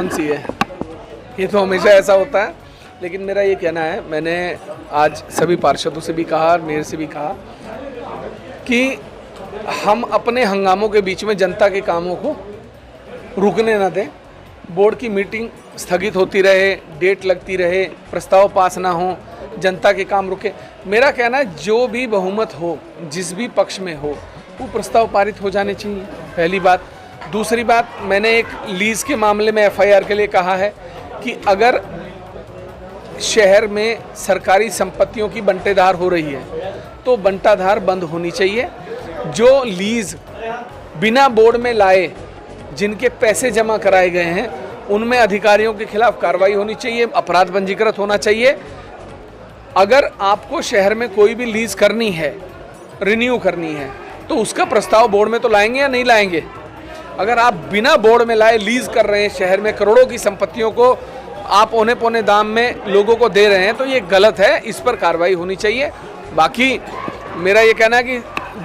कौन सी है, ये तो हमेशा ऐसा होता है। लेकिन मेरा ये कहना है, मैंने आज सभी पार्षदों से भी कहा और मेयर से भी कहा कि हम अपने हंगामों के बीच में जनता के कामों को रुकने ना दें। बोर्ड की मीटिंग स्थगित होती रहे, डेट लगती रहे, प्रस्ताव पास ना हो, जनता के काम रुके। मेरा कहना है जो भी बहुमत हो, जिस भी पक्ष में हो, वो प्रस्ताव पारित हो जाने चाहिए, पहली बात। दूसरी बात, मैंने एक लीज के मामले में एफआईआर के लिए कहा है कि अगर शहर में सरकारी संपत्तियों की बंटेधार हो रही है तो बंटाधार बंद होनी चाहिए। जो लीज बिना बोर्ड में लाए, जिनके पैसे जमा कराए गए हैं, उनमें अधिकारियों के खिलाफ कार्रवाई होनी चाहिए, अपराध पंजीकृत होना चाहिए। अगर आपको शहर में कोई भी लीज करनी है, रिन्यू करनी है, तो उसका प्रस्ताव बोर्ड में तो लाएंगे या नहीं लाएंगे। अगर आप बिना बोर्ड में लाए लीज कर रहे हैं, शहर में करोड़ों की संपत्तियों को आप औने पौने दाम में लोगों को दे रहे हैं, तो ये गलत है, इस पर कार्रवाई होनी चाहिए। बाकी मेरा ये कहना है कि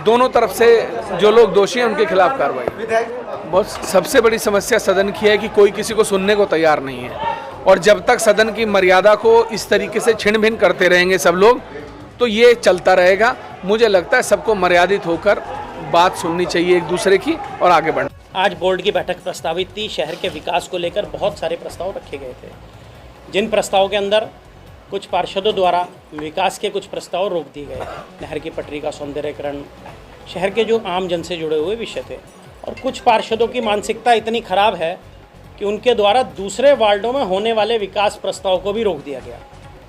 दोनों तरफ से जो लोग दोषी हैं उनके खिलाफ कार्रवाई। बहुत सबसे बड़ी समस्या सदन की है कि कोई किसी को सुनने को तैयार नहीं है, और जब तक सदन की मर्यादा को इस तरीके से छिन भिन करते रहेंगे सब लोग, तो ये चलता रहेगा। मुझे लगता है सबको मर्यादित होकर बात सुननी चाहिए एक दूसरे की और आगे बढ़ना। आज बोर्ड की बैठक प्रस्तावित थी। शहर के विकास को लेकर बहुत सारे प्रस्ताव रखे गए थे, जिन प्रस्तावों के अंदर कुछ पार्षदों द्वारा विकास के कुछ प्रस्ताव रोक दिए गए। नहर की पटरी का सौंदर्यीकरण शहर के जो आम जन से जुड़े हुए विषय थे, और कुछ पार्षदों की मानसिकता इतनी खराब है कि उनके द्वारा दूसरे वार्डों में होने वाले विकास प्रस्ताव को भी रोक दिया गया।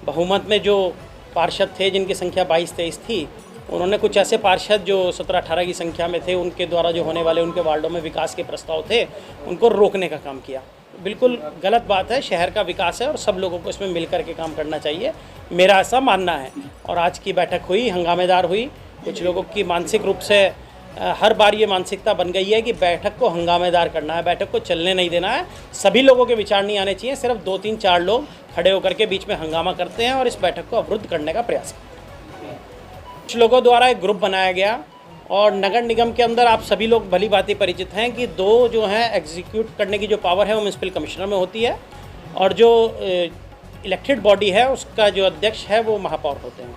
बहुमत में जो पार्षद थे, जिनकी संख्या 22-23 थी, उन्होंने कुछ ऐसे पार्षद जो 17-18 की संख्या में थे, उनके द्वारा जो होने वाले उनके वार्डों में विकास के प्रस्ताव थे, उनको रोकने का काम किया। बिल्कुल गलत बात है। शहर का विकास है और सब लोगों को इसमें मिलकर के काम करना चाहिए, मेरा ऐसा मानना है। और आज की बैठक हुई, हंगामेदार हुई। कुछ लोगों की मानसिक रूप से हर बार ये मानसिकता बन गई है कि बैठक को हंगामेदार करना है, बैठक को चलने नहीं देना है। सभी लोगों के विचार नहीं आने चाहिए। सिर्फ 2-3-4 लोग खड़े होकर के बीच में हंगामा करते हैं और इस बैठक को अवरुद्ध करने का प्रयास करते हैं। कुछ लोगों द्वारा एक ग्रुप बनाया गया, और नगर निगम के अंदर आप सभी लोग भली भांति परिचित हैं कि 2 जो हैं एग्जीक्यूट करने की जो पावर है वो म्यूनसिपल कमिश्नर में होती है, और जो इलेक्टेड बॉडी है उसका जो अध्यक्ष है वो महापौर होते हैं।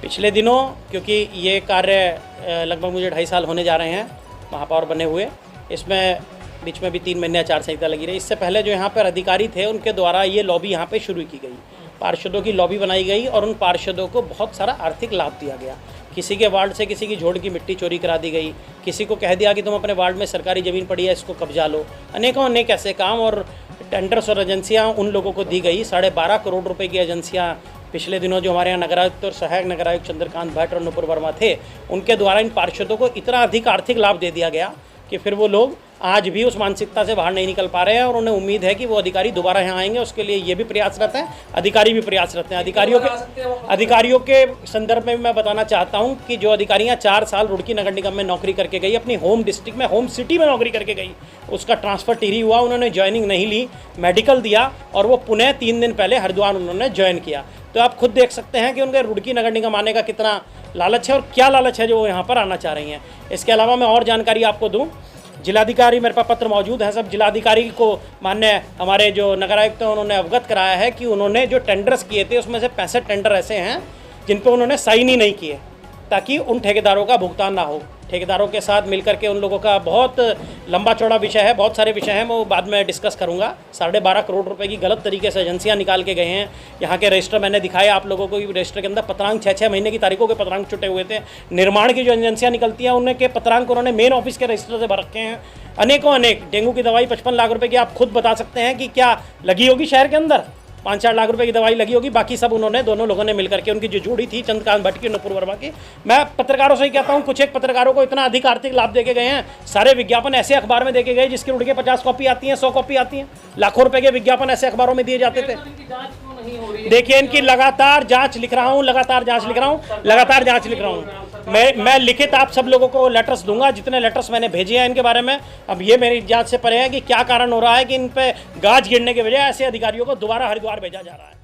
पिछले दिनों, क्योंकि ये कार्य लगभग मुझे 2.5 साल होने जा रहे हैं महापौर बने हुए, इसमें बीच में भी 3 महीने आचार संहिता लगी रही। इससे पहले जो यहाँ पर अधिकारी थे, उनके द्वारा ये लॉबी यहाँ पे शुरू की गई, पार्षदों की लॉबी बनाई गई, और उन पार्षदों को बहुत सारा आर्थिक लाभ दिया गया। किसी के वार्ड से किसी की झोड़ की मिट्टी चोरी करा दी गई, किसी को कह दिया कि तुम अपने वार्ड में सरकारी ज़मीन पड़ी है, इसको कब्जा लो। अनेकों अनेक ऐसे काम और टेंडर्स और एजेंसियाँ उन लोगों को दी गई। 12.5 करोड़ रुपए की एजेंसियाँ पिछले दिनों जो हमारे यहाँ नगरायुक्त और सहायक नगरायुक्त चंद्रकांत भट्ट और नुपुर वर्मा थे, उनके द्वारा इन पार्षदों को इतना अधिक आर्थिक लाभ दे दिया गया कि फिर वो लोग आज भी उस मानसिकता से बाहर नहीं निकल पा रहे हैं, और उन्हें उम्मीद है कि वो अधिकारी दोबारा यहाँ आएंगे। उसके लिए ये भी प्रयासरत हैं, अधिकारी भी प्रयासरत हैं। अधिकारियों के संदर्भ में मैं बताना चाहता हूँ कि जो अधिकारियाँ 4 साल रुड़की नगर निगम में नौकरी करके गई, अपनी होम डिस्ट्रिक्ट में, होम सिटी में नौकरी करके गई, उसका ट्रांसफ़र टिहरी हुआ, उन्होंने ज्वाइनिंग नहीं ली, मेडिकल दिया, और वो पुणे 3 दिन पहले हरिद्वार उन्होंने ज्वाइन किया। तो आप खुद देख सकते हैं कि उनके रुड़की नगर निगम आने का कितना लालच है और क्या लालच है जो वो यहाँ पर आना चाह रही हैं। इसके अलावा मैं और जानकारी आपको दूँ, जिलाधिकारी, मेरे पास पत्र मौजूद है, सब जिलाधिकारी को मान्य हमारे जो नगर आयुक्त हैं उन्होंने अवगत कराया है कि उन्होंने जो टेंडर्स किए थे उसमें से 65 टेंडर ऐसे हैं जिन पर उन्होंने साइन ही नहीं किए, ताकि उन ठेकेदारों का भुगतान ना हो। ठेकेदारों के साथ मिलकर के उन लोगों का बहुत लंबा चौड़ा विषय है, बहुत सारे विषय हैं, वो बाद में डिस्कस करूंगा। 12.5 करोड़ रुपए की गलत तरीके से एजेंसियां निकाल के गए हैं। यहाँ के रजिस्टर मैंने दिखाया आप लोगों को, रजिस्टर के अंदर पत्रांक 6-6 महीने की तारीखों के पत्रांक छुटे हुए थे। निर्माण की जो एजेंसियां निकलती हैं उनके पत्रांक उन्होंने मेन ऑफिस के रजिस्टर से भर रखे हैं। अनेकों अनेक डेंगू की दवाई 55 लाख रुपए की, आप खुद बता सकते हैं कि क्या लगी होगी शहर के अंदर, 5-4 लाख रुपए की दवाई लगी होगी। बाकी सब उन्होंने, दोनों लोगों ने मिलकर के, उनकी जो जोड़ी थी चंद्रकांत भट्ट की, नुपुर वर्मा की। मैं पत्रकारों से ही कहता हूं, कुछ एक पत्रकारों को इतना अधिक आर्थिक लाभ देके गए हैं। सारे विज्ञापन ऐसे अखबार में देके गए जिसकी उड़ के 50 कॉपी आती हैं, 100 कॉपी आती हैं। लाखों रुपए के विज्ञापन ऐसे अखबारों में दिए जाते थे। देखिए, इनकी लगातार जांच लिख रहा हूँ, लगातार जांच लिख रहा हूँ। मैं लिखित आप सब लोगों को लेटर्स दूंगा, जितने लेटर्स मैंने भेजे हैं इनके बारे में। अब ये मेरी जांच से परे है कि क्या कारण हो रहा है कि इन पे गाज गिरने के बजाय ऐसे अधिकारियों को दोबारा हरिद्वार भेजा जा रहा है।